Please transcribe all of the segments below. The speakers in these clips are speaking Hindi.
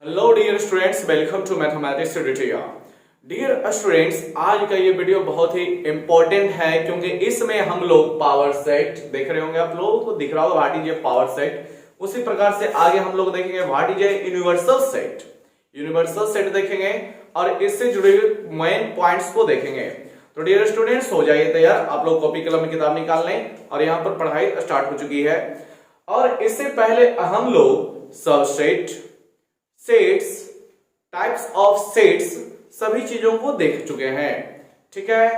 Hello dear students, welcome to mathematics tutorial. Dear students, आज का ये वीडियो बहुत ही इंपॉर्टेंट है क्योंकि इसमें हम लोग पावर सेट देख रहे होंगे। आप लोगों को दिख रहा होगा what is a power set. उसी प्रकार से आगे हम लोग देखेंगे what is a universal set. Universal set देखेंगे और इससे जुड़े हुए मेन पॉइंट्स को देखेंगे। तो डियर स्टूडेंट्स, हो जाइए तैयार। आप लोग कॉपी कलम में किताब निकाल लें और यहाँ पर पढ़ाई स्टार्ट हो चुकी है। और इससे पहले हम लोग subset, sets, types of sets, सभी चीजों को देख चुके हैं। ठीक है,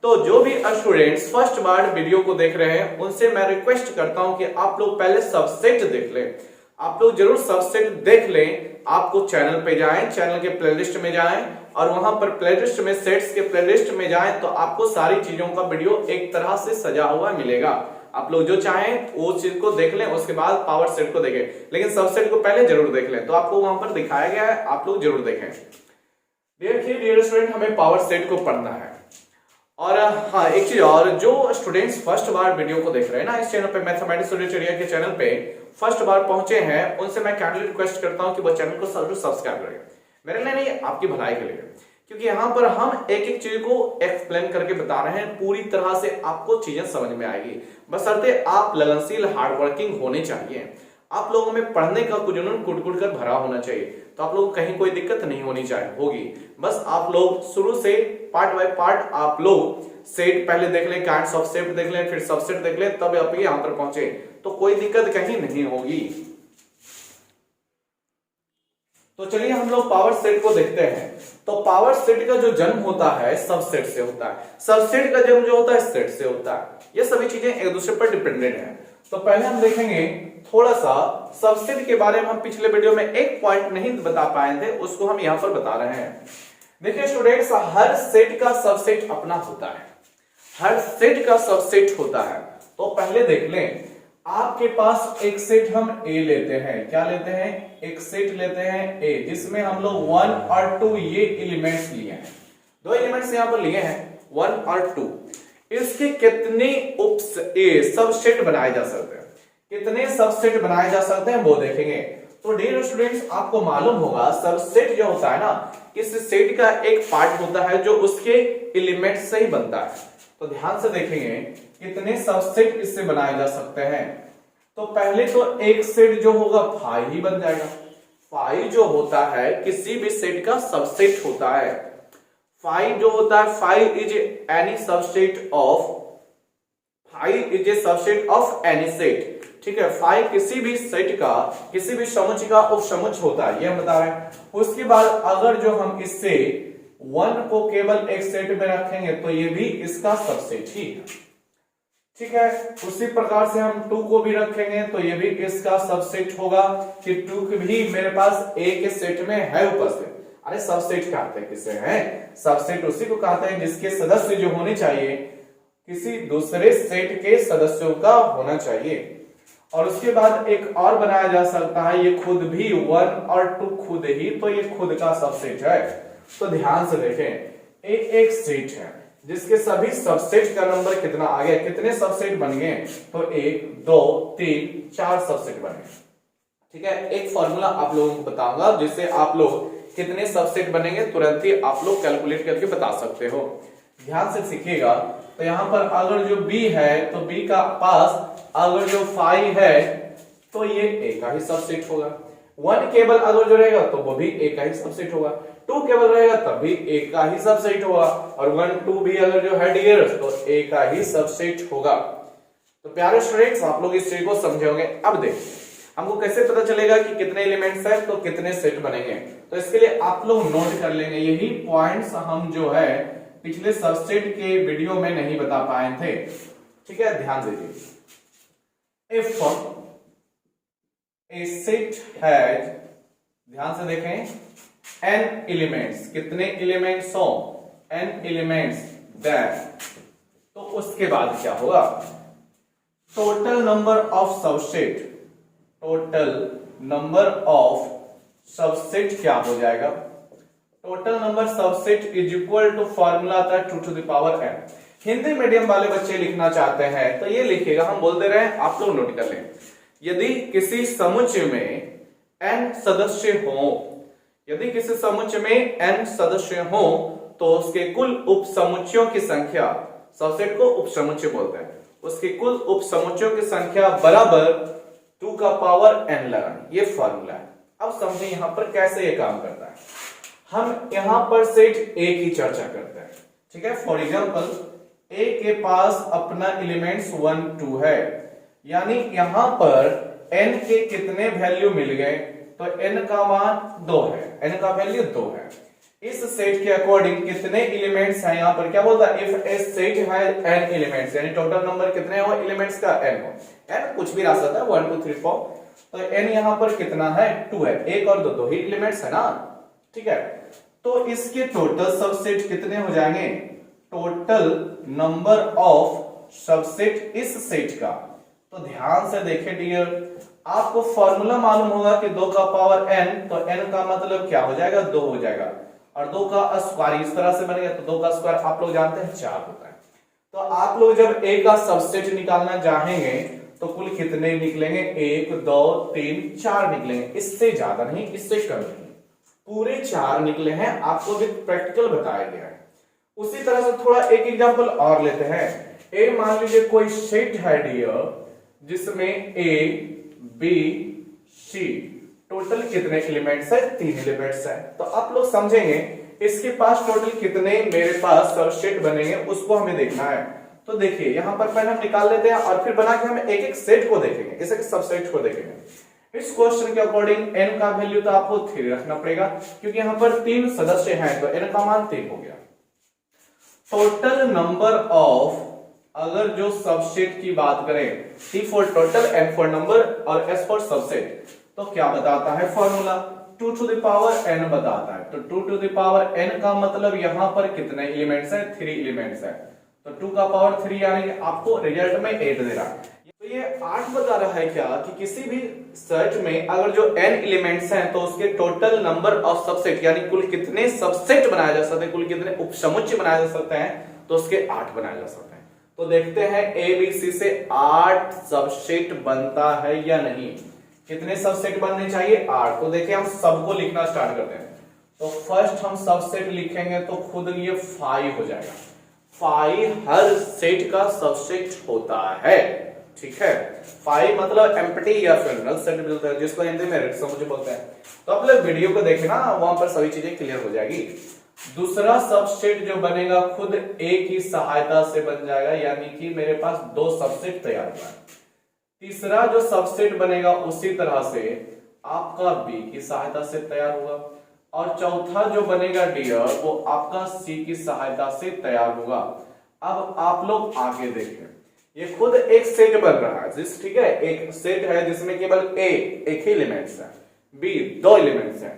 तो जो भी स्टूडेंट्स फर्स्ट बार वीडियो को देख रहे हैं उनसे मैं रिक्वेस्ट करता हूं कि आप लोग पहले सबसेट देख लें। आप लोग जरूर सबसेट देख लें। आपको चैनल पे जाएं, चैनल के प्लेलिस्ट में जाएं और वहां पर प्लेलिस्ट में सेट्स के प्लेलिस्ट में जाएं तो आपको सारी चीजों का वीडियो एक तरह से सजा हुआ मिलेगा। आप लोग जो चाहें वो चीज को देख लें, उसके बाद पावर सेट को देखें, लेकिन सबसेट को पहले जरूर देख लें। तो आपको वहां पर दिखाया गया है, आप लोग जरूर देखें। देखिए डियर स्टूडेंट, हमें पावर सेट को पढ़ना है। और हाँ, एक चीज और, जो स्टूडेंट्स फर्स्ट बार वीडियो को देख रहे हैं ना इस चैनल पे, मैथमेटिक्स ट्यूटोरियल के चैनल पे फर्स्ट बार पहुंचे हैं, उनसे मैं काइंडली रिक्वेस्ट करता हूं कि वो चैनल को जरूर सब्सक्राइब करें। मेरे लिए नहीं, आपकी भलाई के लिए, क्योंकि यहाँ पर हम एक एक चीज को एक्सप्लेन करके बता रहे हैं। पूरी तरह से आपको चीजें समझ में आएगी, बशर्ते आप लगनशील हार्डवर्किंग होने चाहिए। आप लोगों में पढ़ने का जुनून कुट कर भरा होना चाहिए, तो आप लोगों को कहीं कोई दिक्कत नहीं होनी चाहिए होगी। बस आप लोग शुरू से पार्ट बाय पार्ट आप लोग सेट पहले देख लें, काइंड्स ऑफ सेट देख लें, फिर सबसेट देख लें, तब आप यहाँ पर पहुंचे तो कोई दिक्कत कहीं नहीं होगी। तो चलिए हम लोग पावर सेट को देखते हैं। तो पावर सेट का जो जन्म होता है सबसेट से होता है, सबसेट का जन्म जो होता है सेट से होता है। ये सभी चीजें एक दूसरे पर डिपेंडेंट है। तो पहले हम देखेंगे थोड़ा सा सबसेट के बारे में। हम पिछले वीडियो में एक पॉइंट नहीं बता पाए थे, उसको हम यहां पर बता रहे हैं। देखिए स्टूडेंट्स, हर सेट का सबसेट अपना होता है, हर सेट का सबसेट होता है। तो पहले देख लें, आपके पास एक सेट हम ए लेते हैं। क्या लेते हैं? एक सेट लेते हैं ए, जिसमें हम लोग 1 और 2 ये एलिमेंट्स लिए हैं। दो एलिमेंट्स यहां पर लिए हैं, 1 और 2। इसके कितने सबसेट बनाए जा सकते हैं, कितने सबसेट बनाए जा सकते हैं वो देखेंगे। तो डियर स्टूडेंट्स, आपको मालूम होगा सबसेट जो होता है ना, किस सेट का एक पार्ट होता है जो उसके एलिमेंट से ही बनता है। तो ध्यान से देखेंगे कितने सबसेट इससे बनाए जा सकते हैं। तो पहले तो एक सेट जो होगा फाइव ही बन जाएगा। फाइव जो होता है किसी भी सेट का सबसेट होता है। फाइव जो होता है, five is any subset of, five is a subset of any set. ठीक है, फाइव किसी भी सेट का, किसी भी समुच्चय का उपसमुच्चय होता है, ये हम बता रहे हैं। उसके बाद अगर जो हम इससे 1 को केवल एक सेट में रखेंगे तो ये भी इसका सबसेट ही है। ठीक है, उसी प्रकार से हम 2 को भी रखेंगे तो ये भी इसका सबसेट होगा कि 2 भी मेरे पास ए के सेट में है उपस्थित। अरे सबसेट कहते हैं किसे है? सबसेट उसी को कहते हैं जिसके सदस्य जो होने चाहिए किसी दूसरे सेट के सदस्यों का होना चाहिए। और उसके बाद एक और बनाया जा सकता है, ये खुद भी 1 और 2 खुद ही, तो ये खुद का सबसेट है। तो ध्यान से देखें, एक सेट है जिसके सभी सबसेट का नंबर कितना आ गया, कितने सबसेट बन गए? तो 1 2 3 4 सबसेट बने। ठीक है, एक फॉर्मूला आप लोगों को बताऊंगा जिससे आप लोग कितने सबसेट बनेंगे तुरंत ही आप लोग कैलकुलेट करके बता सकते हो। ध्यान से सीखिएगा। तो यहां पर अगर जो b है तो b का पास अगर जो 5 है तो ये a का ही सबसेट होगा। 1 केवल अगर जो रहेगा तो वो भी a का ही सबसेट होगा। 2 केवल रहेगा तब भी a का ही सबसेट होगा। और 1 2 भी अगर जो है डियर तो a का ही सबसेट होगा। तो प्यारे स्टूडेंट्स, आप लोग इस चीज को समझे होंगे। अब देखिए हमको कैसे पता चलेगा कि कितने एलिमेंट्स है तो कितने सेट बनेंगे। तो इसके लिए आप लोग नोट कर लेंगे, यही पॉइंट्स हम जो है पिछले सबसेट के वीडियो में नहीं बता पाए थे। ठीक है, ध्यान दीजिए। इफ ए सेट हैज, ध्यान से देखें, n एलिमेंट्स, कितने एलिमेंट्स हो? n एलिमेंट्स, दैट, तो उसके बाद क्या होगा? Total number of subset, total number of subset क्या हो जाएगा? Total number subset is equal to formula था 2 to the power n। Hindi medium वाले बच्चे लिखना चाहते हैं तो ये लिखिएगा, हम बोल दे रहे हैं, आप लोग नोट कर लें। यदि किसी समुच्चय में n सदस्य हो यदि किसी समुच्चय में n सदस्य हो तो उसके कुल उप समुच्चयों की संख्या, सबसेट को उप समुच्चय बोलते हैं, उसके कुल उप समुच्चयों की संख्या बराबर 2 का पावर n लगाना, ये फॉर्मूला है। अब समझे यहां पर कैसे ये काम करता है। हम यहां पर सेट A की चर्चा करते हैं, ठीक है। फॉर एग्जांपल A के पास अपना एलिमेंट्स 1 2 है, यानी यहां पर n के कितने वैल्यू मिल गए, तो n का मान 2 है, n का वैल्यू 2 है। इस सेट के अकॉर्डिंग कितने एलिमेंट्स हैं, यहां पर क्या बोलता है, if a set has n elements, यानी टोटल नंबर कितने हो एलिमेंट्स का n हो, n कुछ भी रह सकता है 1 2 3 4, तो n यहां पर कितना है 2 है, एक और दो ही एलिमेंट्स है ना, ठीक है। तो इसके टोटल सबसेट कितने हो जाएंगे, टोटल नंबर ऑफ सबसेट इस सेट का। तो ध्यान से देखें डियर, आपको फॉर्मूला मालूम होगा कि 2 का पावर n, तो n का मतलब क्या हो जाएगा 2 हो जाएगा, और 2 का स्क्वायर इस तरह से बन गया, तो 2 का स्क्वायर आप लोग जानते हैं 4 होता है। तो आप लोग जब a का सबसेट निकालना चाहेंगे तो कुल कितने निकलेंगे, 1 2 3 4 निकलेंगे, इससे ज्यादा नहीं, इससे कम नहीं, पूरे 4 निकले हैं, आपको भी प्रैक्टिकल बताया गया है। उसी तरह से थोड़ा एक एग्जांपल और लेते हैं। ए मान लीजिए कोई सेट है डियर जिसमें A B C टोटल कितने एलिमेंट्स है, 3 एलिमेंट्स है। तो आप लोग समझेंगे इसके पास टोटल कितने मेरे पास सबसेट बनेंगे उसको हमें देखना है। तो देखिए यहां पर पहले हम निकाल लेते हैं और फिर बना के हम एक एक सेट को देखेंगे, इसे सबसेट को देखेंगे। इस क्वेश्चन के अकॉर्डिंग n का वैल्यू तो आपको 3 रखना पड़ेगा, क्योंकि यहां पर 3 सदस्य हैं, तो n का मान 3 हो गया। टोटल नंबर ऑफ, अगर जो सबसेट की बात करें, T for total, N for number और S फॉर सबसेट, तो क्या बताता है formula, 2 to the power n बताता है। तो 2 टू द पावर n का मतलब यहां पर कितने एलिमेंट्स है, 3 एलिमेंट्स है, तो 2 का पावर 3 यानी आपको रिजल्ट में 8 दे रहा है। तो ये 8 बता रहा है क्या कि किसी भी सेट में अगर जो n एलिमेंट्स हैं तो उसके टोटल नंबर ऑफ सबसेट, यानी कुल कितने सबसेट बनाए जा सकते हैं, कुल कितने उपसमुच्चय बनाए जा सकते हैं, तो उसके 8 बनाए जा सकते हैं। तो देखते हैं ABC से 8 सबसेट बनता है या नहीं, कितने सबसेट बनने चाहिए 8। तो देखिए हम सबको लिखना स्टार्ट करते हैं। तो फर्स्ट हम सबसेट लिखेंगे तो खुद ये 5 हो जाएगा, 5 हर सेट का सबसेट होता है, ठीक है। 5 मतलब एम्प्टी या फिर नल सेट मिलता है, जिसको हिंदी में रिक्त समुच्चय बोलते हैं। तो आप लोग वीडियो को देखें ना, वहां पर सभी चीजें क्लियर हो जाएगी। दूसरा सबसेट जो बनेगा खुद A की सहायता से बन जाएगा, यानी कि मेरे पास 2 सबसेट तैयार हुआ है। तीसरा जो सबसेट बनेगा उसी तरह से आपका B की सहायता से तैयार होगा, और चौथा जो बनेगा डियर वो आपका C की सहायता से तैयार होगा। अब आप लोग आगे देखें, ये खुद एक सेट बन रहा है, ठीक है, एक सेट है जिसमें केवल A एक ही एलिमेंट्स है, B 2 एलिमेंट्स है,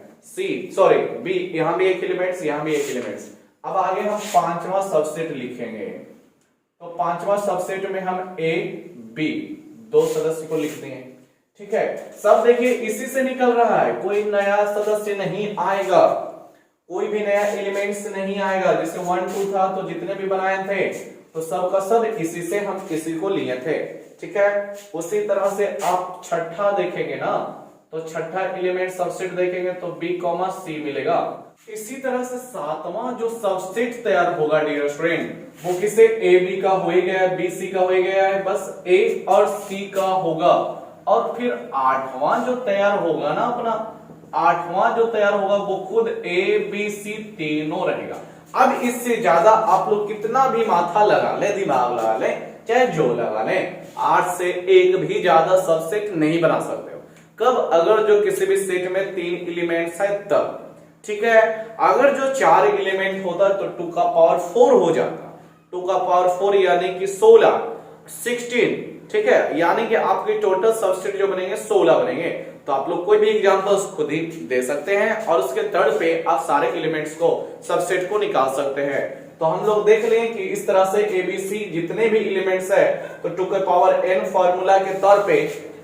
B यहां भी एक एलिमेंट्स, यहां भी एक एलिमेंट्स। अब आगे हम 5वां सबसेट लिखेंगे, तो 5वां सबसेट में हम A B 2 सदस्य को लिख देंगे, ठीक है। सब देखिए इसी से निकल रहा है, कोई नया सदस्य नहीं आएगा, कोई भी नया एलिमेंट्स नहीं आएगा। जैसे 1 2 था तो जितने भी बनाए थे तो सब का सब इसी से हम इसी को लिए थे, ठीक है। उसी तरह से आप छठा देखेंगे ना, तो छठा एलिमेंट सबसेट देखेंगे तो B, C मिलेगा। इसी तरह से 7वां जो सबसेट तैयार होगा डियर फ्रेंड, वो किसे AB का हो ही गया है, BC का हो ही गया है, बस A और C का होगा। और फिर 8वां जो तैयार होगा ना, अपना 8वां जो तैयार होगा वो खुद A B C तीनों रहेगा। अब इससे ज्यादा आप लोग कितना भी माथा लगा ले, दिमाग लगा ले, चाहे जो लगा ले, 8 से एक भी ज्यादा सबसेट नहीं बना सकते हो। कब, अगर जो किसी भी सेट में 3 एलिमेंट्स है तब, ठीक है। अगर जो 4 एलिमेंट होता तो 2 का पावर 4 हो जाता, 2 का पावर 4 यानी कि 16 ठीक है, यानी कि आपके टोटल सबसेट जो बनेंगे 16 बनेंगे। तो आप लोग कोई भी एग्जांपल्स खुद ही दे सकते हैं और उसके तर्ज पे आप सारे एलिमेंट्स को, सबसेट को निकाल सकते हैं। तो हम लोग देख लें कि इस तरह से ABC जितने भी एलिमेंट्स है तो 2 के पावर n फॉर्मूला के तौर पे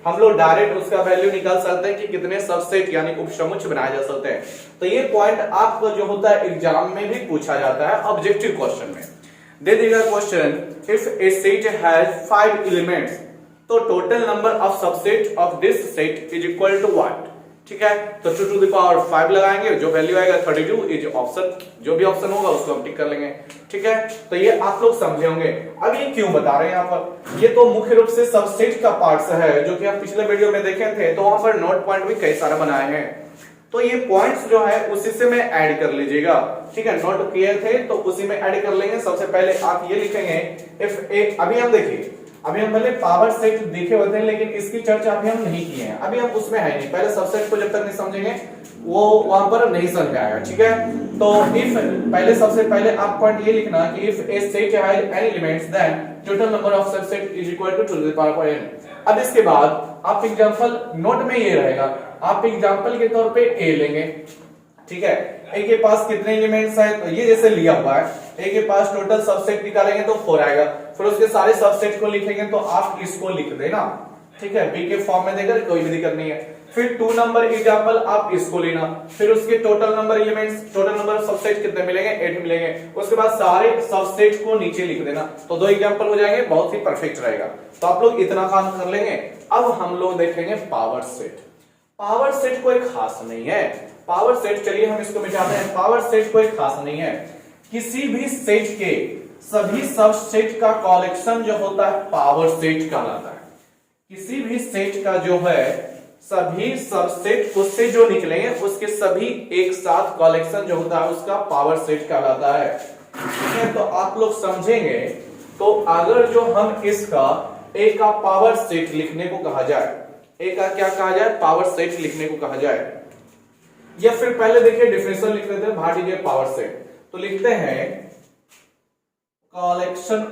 हम लोग डायरेक्ट उसका वैल्यू निकाल सकते हैं कि कितने सबसेट यानी उपसमुच्चय बनाए जा सकते हैं। तो ये पॉइंट आपको जो होता है एग्जाम में भी पूछा जाता है, ऑब्जेक्टिव क्वेश्चन में दे देगा question, if a set has 5 elements तो total number of subset of this set is equal to what. ठीक है, तो 2 to the power 5 लगाएंगे, जो वैल्यू आएगा 32 इज ऑप्शन, जो भी ऑप्शन होगा उसको हम टिक कर लेंगे। ठीक है, तो ये आप लोग समझे होंगे। अब ये क्यों बता रहे हैं यहाँ पर, ये तो मुख्य रूप से सबसेट का पार्ट्स है जो कि आप पिछले वीडियो में देखे थे, तो वहां पर नोट पॉइंट भी कई सारे बनाए हैं, तो ये पॉइंट्स जो है उसी से में ऐड कर लीजिएगा। ठीक है, नोट किए थे तो उसी में ऐड कर लेंगे। सबसे पहले आप ये लिखेंगे इफ ए, अभी हम देखिए, अभी हम पहले पावर सेट देखे होते हैं लेकिन इसकी चर्चा अभी हम नहीं किए हैं, अभी हम उसमें है नहीं, पहले सबसेट को जब तक नहीं समझेंगे वो वहां पर नहीं समझ में आएगा। ठीक है, तो इफ पहले सबसे पहले आप पॉइंट ये लिखना कि if a set has any elements then total number of subset is equal to the power n। अब इसके बाद आप एग्जांपल नोट में ये रहेगा, आप एग्जांपल के तौर पे ए लेंगे। ठीक है, ए के पास कितने एलिमेंट्स है, तो ये जैसे लिया हुआ है, ए के पास टोटल सबसेट निकालेंगे तो 4 आएगा, फिर उसके सारे सबसेट को लिखेंगे तो आप इसको लिख देना। ठीक है, बी के फॉर्म में देकर कोई भी दिक्कत नहीं है। फिर 2 नंबर एग्जांपल आप इसको लेना, फिर उसके total number elements, total number of subset कितने मिलेंगे, 8 मिलेंगे, उसके बाद सारे सबसेट को नीचे लिख देना, तो 2 एग्जांपल हो जाएंगे, बहुत ही परफेक्ट रहेगा। तो आप लोग इतना काम कर लेंगे। अब हम लोग देखेंगे पावर सेट। पावर सेट कोई खास नहीं है, पावर सेट, चलिए हम इसको मिटाते हैं। पावर सेट कोई खास नहीं है, किसी भी सेट के सभी सबसेट का कलेक्शन जो होता है पावर सेट कहलाता है। किसी भी सेट का जो है सभी सबसेट उससे जो निकलेंगे उसके सभी एक साथ कलेक्शन जो होता है उसका पावर सेट कहलाता है। ठीक है, तो आप लोग समझेंगे। तो अगर जो हम इसका ए का पावर सेट लिखने को कहा जाए, ए का क्या कहा जाए, पावर सेट लिखने को कहा जाए, या फिर पहले देखिए डिफिनेशन लिख लेते हैं, भाग दीजिए पावर सेट, तो लिखते हैं collection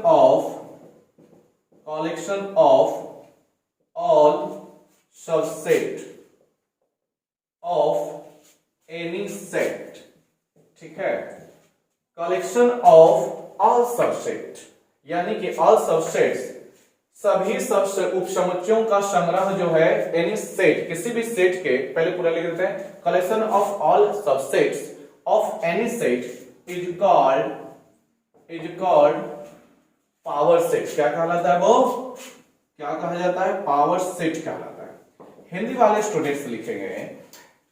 of all subset of any set. ठीक है, कलेक्शन ऑफ ऑल सबसेट, यानी कि ऑल सबसेट्स, सभी उपसमुच्चयों का संग्रह जो है एनी सेट, किसी भी सेट के, पहले पूरा लिख देते हैं, collection of all subsets of any set is called power set. क्या कहलाता है वो, क्या कहा जाता है, पावर सेट कहलाता है। हिंदी वाले स्टूडेंट्स लिखेंगे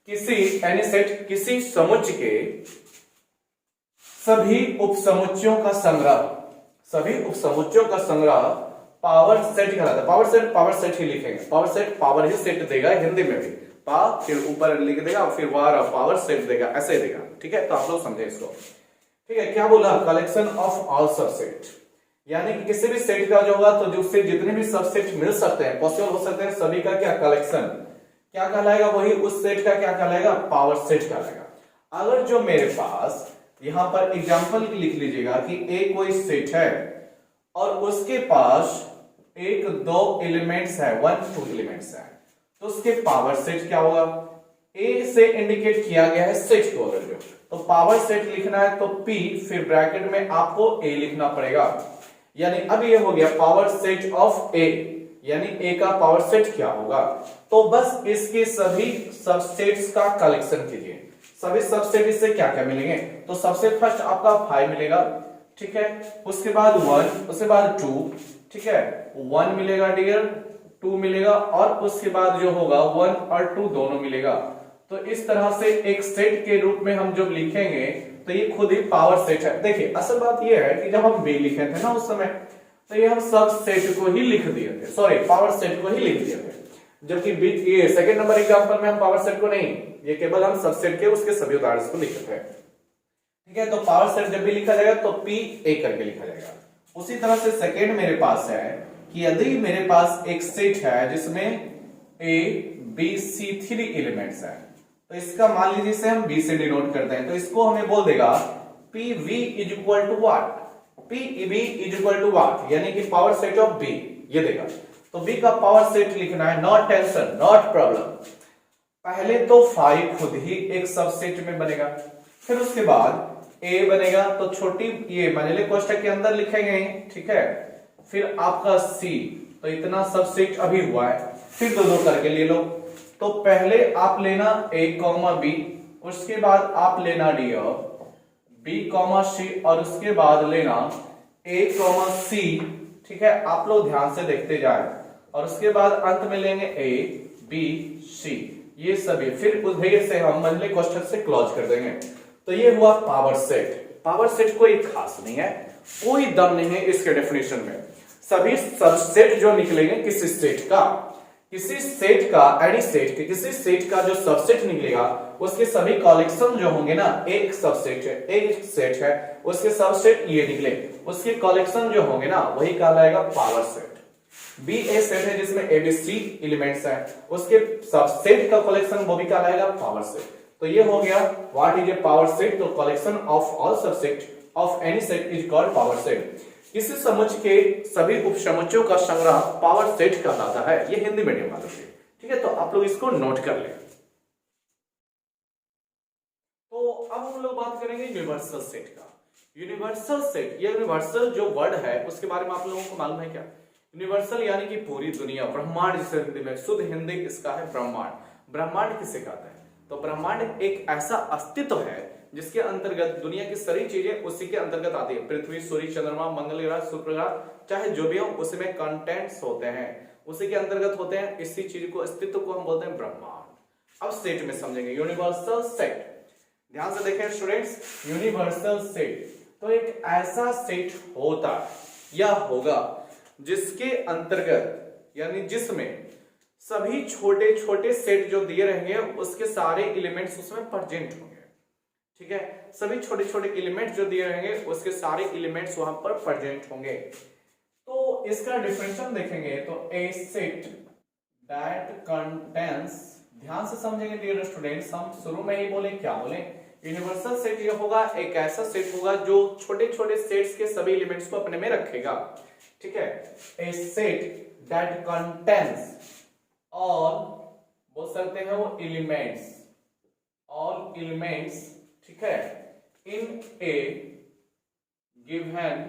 किसी एनी सेट, किसी समुच्चय के सभी उपसमुच्चयों का संग्रह, सभी उपसमुच्चयों का संग्रह पावर सेट कहलाता है। पावर सेट ही लिखेंगे, पावर सेट पावर ही सेट देगा, हिंदी में भी पा फिर ऊपर लिख देगा, फिर वार पावर सेट देगा, ऐसे देगा। ठीक है, तो आप लोग समझे इसको। ठीक है, क्या बोला, कलेक्शन ऑफ ऑल सबसेट, यानी कि किसी भी सेट का जो होगा तो उससे जितने भी सबसेट मिल सकते हैं, पॉसिबल हो सकते हैं, सभी का क्या कलेक्शन क्या कहलाएगा, वही उस सेट का क्या कहलाएगा, पावर सेट कहलाएगा। अगर जो मेरे पास यहां पर एग्जांपल लिख लीजिएगा कि ए कोई सेट है और उसके पास 1 2 एलिमेंट्स है, 1 2 एलिमेंट्स है, तो उसके पावर सेट क्या होगा, ए से इंडिकेट किया गया है सेट को, अगर जो तो पावर सेट लिखना है तो P फिर ब्रैकेट में आपको A लिखना पड़ेगा, यानी अब ये हो गया पावर सेट ऑफ A, यानी A का पावर सेट क्या होगा, तो बस इसके सभी सबसेट्स का कलेक्शन कीजिए। सभी सबसेट इससे क्या क्या मिलेंगे, तो सबसे फर्स्ट आपका 5 मिलेगा। ठीक है, उसके बाद 1, उसके बाद 2, ठीक है, 1 मिलेगा डियर, 2 मिलेगा, और उसके बाद जो होगा 1 और 2 दोनों मिलेगा। तो इस तरह से एक सेट के रूप में हम जब लिखेंगे तो ये खुद ही पावर सेट है। देखिए असल बात ये है कि जब हम बी लिखे थे ना उस समय, तो ये हम सब सेट को ही लिख दिए थे, सॉरी पावर सेट को ही लिख दिए थे, जबकि बी ये सेकंड नंबर एग्जांपल में हम पावर सेट को नहीं, ये केवल हम सबसेट के उसके सभी उदाहरण को लिखे थे। ठीक है, तो पावर सेट जब भी लिखा जाएगा तो P A करके लिखा जाएगा। उसी तरह से सेकंड मेरे पास है कि यदि मेरे पास एक सेट है जिसमें A B C 3 एलिमेंट्स है, तो इसका मान लीजिए इसे हम B से डिनोट करते हैं, तो इसको हमें बोल देगा PV is equal to what, PV is equal to what, यानी कि पावर सेट ऑफ B ये देगा। तो B का पावर सेट लिखना है, नॉट टेंशन नॉट प्रॉब्लम। पहले तो 5 खुद ही एक सबसेट में बनेगा, फिर उसके बाद A बनेगा, तो छोटी ये माने कोष्टक के अंदर लिखेंगे, ठीक है, फिर आपका C, तो इतना सबसेट अभी हुआ है, फिर दो दो करके ले लो। तो पहले आप लेना A, B, उसके बाद आप लेना D B, C, और उसके बाद लेना A, C, ठीक है, आप लोग ध्यान से देखते जाए, और उसके बाद अंत में लेंगे A, B, C। ये सभी, फिर उधर से हम अगले क्वेश्चन से क्लोज कर देंगे। तो ये हुआ पावर सेट। पावर सेट कोई खास नहीं है, कोई दम नहीं है इसके डेफिनेशन में। सभी सबसेट जो निकलेंगे किसी सेट का, किसी सेट का, एनी सेट के किसी सेट का जो सबसेट निकलेगा उसके सभी कलेक्शन जो होंगे ना, एक सबसेट है, एक सेट है, उसके सबसेट ये निकले, उसके कलेक्शन जो होंगे ना वही कहलाएगा पावर सेट। बी ए सेट है जिसमें एबीसी एलिमेंट्स है, उसके सबसेट का कलेक्शन वो भी कहलाएगा पावर सेट। तो ये हो गया what is a power set. तो collection of all subset of any set is called power set. किसी समुच्चय के सभी उपसमुच्चयों का संग्रह पावर सेट कहलाता है। ये हिंदी मीडियम वालों के, ठीक है, तो आप लोग इसको नोट कर लें। तो अब हम लोग बात करेंगे यूनिवर्सल सेट का। यूनिवर्सल सेट, ये यूनिवर्सल जो वर्ड है उसके बारे में आप लोगों को मालूम है क्या? यूनिवर्सल यानी कि पूरी दुनिया, ब्रह्मांड जिसे हिंदी में, शुद्ध हिंदी इसका है ब्रह्मांड। ब्रह्मांड किसे कहते हैं? तो ब्रह्मांड एक ऐसा अस्तित्व है जिसके अंतर्गत दुनिया की सारी चीजें उसी के अंतर्गत आती है। पृथ्वी, सूर्य, चंद्रमा, मंगल ग्रह, शुक्र ग्रह, चाहे जो भी हो उसमें कंटेंट्स होते हैं, उसी के अंतर्गत होते हैं। इसी चीज को, अस्तित्व को हम बोलते हैं ब्रह्मांड। अब सेट में समझेंगे यूनिवर्सल सेट। ध्यान से देखें स्टूडेंट्स, यूनिवर्सल सेट तो एक ऐसा सेट होता या होगा जिसके अंतर्गत, यानी जिसमें सभी छोटे छोटे सेट जो दिए रहेंगे उसके सारे एलिमेंट्स उसमें प्रेजेंट होंगे। ठीक है, सभी छोटे छोटे एलिमेंट्स जो दिए रहेंगे उसके सारे एलिमेंट्स वहां पर प्रेजेंट होंगे। तो इसका डिफिनेशन देखेंगे तो ए सेट दैट कंटेन्स, ध्यान से समझेंगे डियर स्टूडेंट्स, हम शुरू में ही बोले, क्या बोले? यूनिवर्सल सेट ये होगा, एक ऐसा सेट होगा जो छोटे छोटे सेट्स के सभी एलिमेंट्स को अपने में रखेगा। ठीक है, ए सेट दैट कंटेन्स ऑल, बोल सकते हैं वो एलिमेंट्स, ऑल एलिमेंट्स, ठीक है, इन ए गिवन,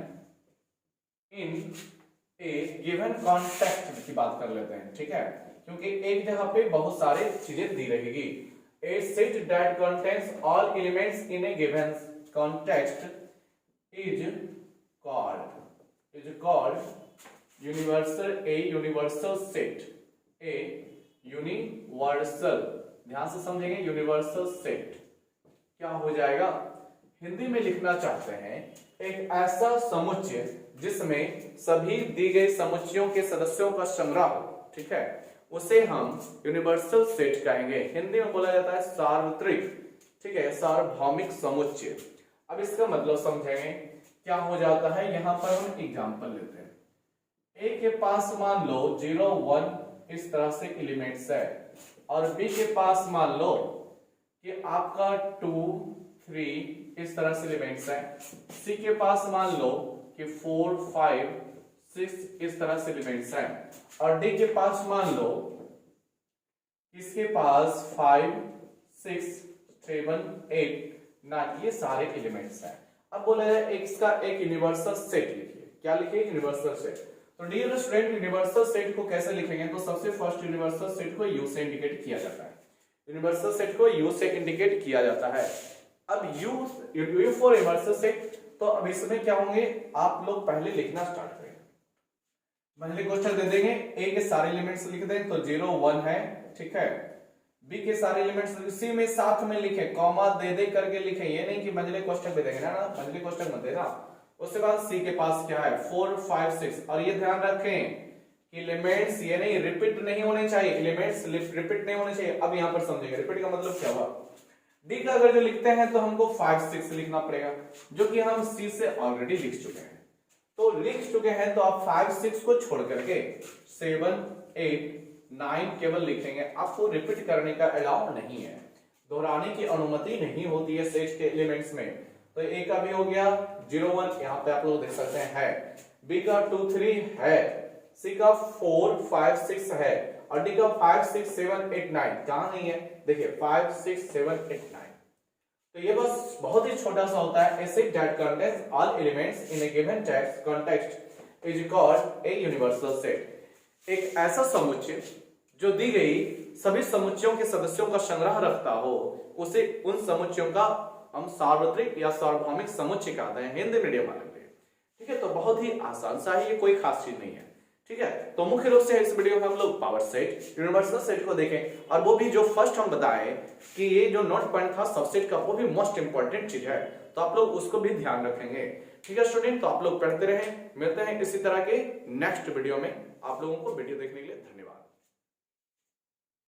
इन ए गिवन कॉन्टेक्स्ट की बात कर लेते हैं। ठीक है, क्योंकि एक जगह पे बहुत सारे चीजें दी रहेगी। A set that contains all elements in a given context is called universal, a universal set, a universal, ध्यान से समझेंगे, यूनिवर्सल सेट क्या हो जाएगा? हिंदी में लिखना चाहते हैं एक ऐसा समुच्चय जिसमें सभी दी गई समुच्चयों के सदस्यों का संग्रह हो। ठीक है, उसे हम यूनिवर्सल सेट कहेंगे। हिंदी में बोला जाता है सार्वत्रिक, ठीक है, सार्वभौमिक समुच्चय। अब इसका मतलब समझेंगे क्या हो जाता है। यहां पर हम एग्जांपल लेते हैं। ए के पास मान लो 0 1 इस तरह से एलिमेंट्स है, और बी के पास मान लो कि आपका 2 3 इस तरह से एलिमेंट्स है। सी के पास मान लो कि 4 5 6 इस तरह से एलिमेंट्स हैं, और डी के पास मान लो इसके पास 5 6 7 8 9 ये सारे एलिमेंट्स हैं। अब बोला है इसका एक यूनिवर्सल सेट लिखिए। क्या लिखिए? Universal set. तो डियर स्टूडेंट, यूनिवर्सल सेट को कैसे लिखेंगे? तो सबसे फर्स्ट यूनिवर्सल सेट को यू से इंडिकेट किया जाता है। यूनिवर्सल सेट को यू से इंडिकेट किया जाता है। अब यू फॉर यूनिवर्सल सेट, तो अब इसमें क्या होंगे, आप लोग पहले लिखना स्टार्ट करेंगे। पहले क्वेश्चन दे देंगे, ए के सारे एलिमेंट्स लिख दें तो 0 1 है। ठीक है, बी के सारे एलिमेंट्स इसी में साथ में लिखे, कॉमा दे दे करके लिखे, ये नहीं कि मंझले क्वेश्चन पे देंगे ना, मंझले क्वेश्चन मत देना। उसके बाद सी के पास क्या है 4 5 6, और ये ध्यान रखें एलिमेंट्स ये नहीं रिपीट नहीं होने चाहिए, एलिमेंट्स रिपीट नहीं होने चाहिए। अब यहां पर समझेंगे रिपीट का मतलब क्या हुआ। डी का अगर जो लिखते हैं तो हमको 5 6 लिखना पड़ेगा, जो कि हम सी से ऑलरेडी लिख चुके हैं। तो लिख चुके हैं तो आप 5 6 को छोड़ करके 7 8 9 केवल लिखेंगे। आपको रिपीट करने का अलाउ नहीं है, दोहराने की अनुमति नहीं होती है सेट के एलिमेंट्स में। तो ए का भी हो गया 0 1, यहाँ पे आप लोग देख सकते हैं है। बी का 2 3 है, सी का 4 5 6 है, और डी का 5 6 7 8 9 कहां नहीं है? देखिए 5 6 7 8 9। तो ये बस बहुत ही छोटा सा होता है। A set that contains all elements in a given text context is called a universal set। एक ऐसा समुच्चय जो दी गई सभी समुच्चयों के सदस्यों का संग्रह रखता हो, उसे उन समुच्चयों का हम सार्वत्रिक या सार्वभौमिक समुच्चय कहते हैं हिंदी मीडियम वाले में। ठीक है, तो बहुत ही आसान सा है, ये कोई खास चीज नहीं है। ठीक है, तो मुख्य रूप से इस वीडियो में हम लोग पावर सेट, यूनिवर्सल सेट को देखें, और वो भी जो फर्स्ट हम बताएं कि ये जो नोट पॉइंट था सबसेट का, वो भी मोस्ट इंपॉर्टेंट चीज है, तो आप लोग उसको भी ध्यान रखेंगे। ठीक है स्टूडेंट, तो आप लोग पढ़ते रहें, मिलते हैं इसी तरह के नेक्स्ट वीडियो में। आप लोगों को वीडियो देखने के लिए धन्यवाद।